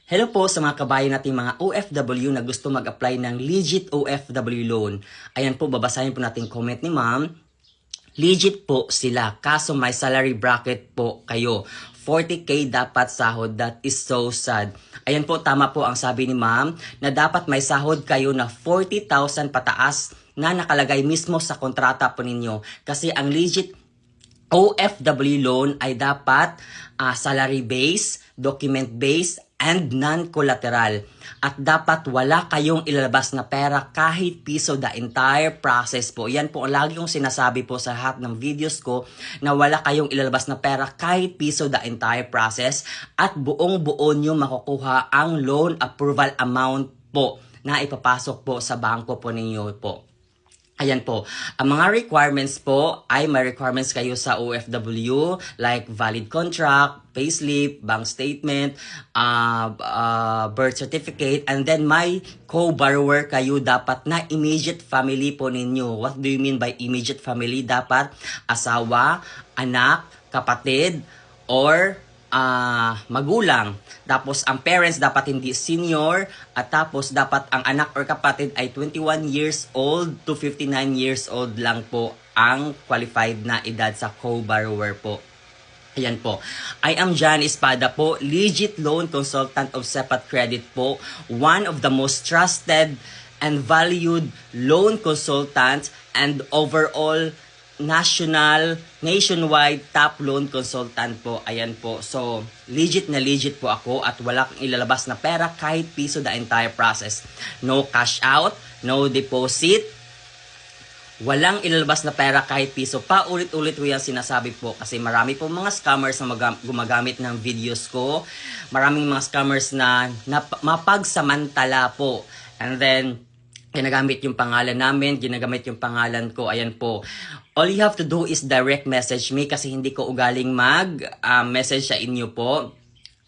Hello po sa mga kabayan nating mga OFW na gusto mag-apply ng legit OFW loan. Ayan po, babasahin po natin comment ni ma'am. Legit po sila, kaso may salary bracket po kayo. 40k dapat sahod, that is so sad. Ayan po, tama po ang sabi ni ma'am na dapat may sahod kayo na 40,000 pataas na nakalagay mismo sa kontrata po ninyo. Kasi ang legit OFW loan ay dapat salary based, document based, and non-collateral. At dapat wala kayong ilalabas na pera kahit piso the entire process po. Yan po, lagi kong sinasabi po sa lahat ng videos ko na wala kayong ilalabas na pera kahit piso the entire process at buong-buo nyo makukuha ang loan approval amount po na ipapasok po sa bangko po ninyo po. Ayan po, ang mga requirements po ay may requirements kayo sa OFW like valid contract, payslip, bank statement, birth certificate, and then may co-borrower kayo dapat na immediate family po ninyo. What do you mean by immediate family? Dapat asawa, anak, kapatid, or magulang. Tapos ang parents dapat hindi senior at tapos dapat ang anak or kapatid ay 21 years old to 59 years old lang po ang qualified na edad sa co-borrower po. Ayan po. I am John Espada po, legit loan consultant of Sepat Credit po, one of the most trusted and valued loan consultants and overall nationwide top loan consultant po. Ayan po. So, legit na legit po ako at wala kang ilalabas na pera kahit piso the entire process. No cash out, no deposit, walang ilalabas na pera kahit piso. Paulit-ulit ko yan sinasabi po kasi marami po mga scammers na gumagamit ng videos ko. Maraming mga scammers na mapagsamantala po. And then, ginagamit yung pangalan namin, ginagamit yung pangalan ko, ayan po. All you have to do is direct message me kasi hindi ko ugaling mag-message sa inyo po.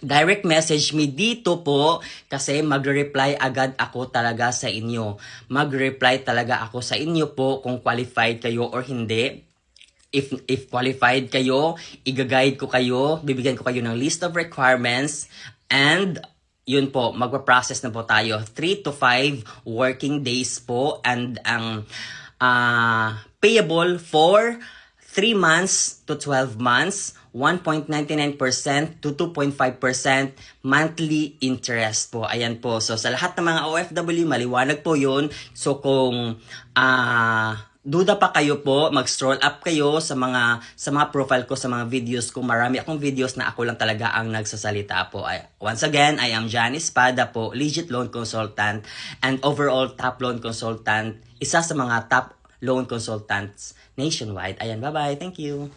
Direct message me dito po kasi magre-reply agad ako talaga sa inyo. Magre-reply talaga ako sa inyo po kung qualified kayo or hindi. If qualified kayo, i-guide ko kayo, bibigyan ko kayo ng list of requirements and yun po, magpa-process na po tayo. 3 to 5 working days po and ang payable for 3 months to 12 months, 1.99% to 2.5% monthly interest po. Ayan po. So sa lahat ng mga OFW, maliwanag po yun. So kung duda pa kayo po, mag-scroll up kayo sa mga profile ko, sa mga videos ko. Marami akong videos na ako lang talaga ang nagsasalita po. Once again, I am John Espada po, legit loan consultant and overall top loan consultant. Isa sa mga top loan consultants nationwide. Ayan, bye-bye. Thank you.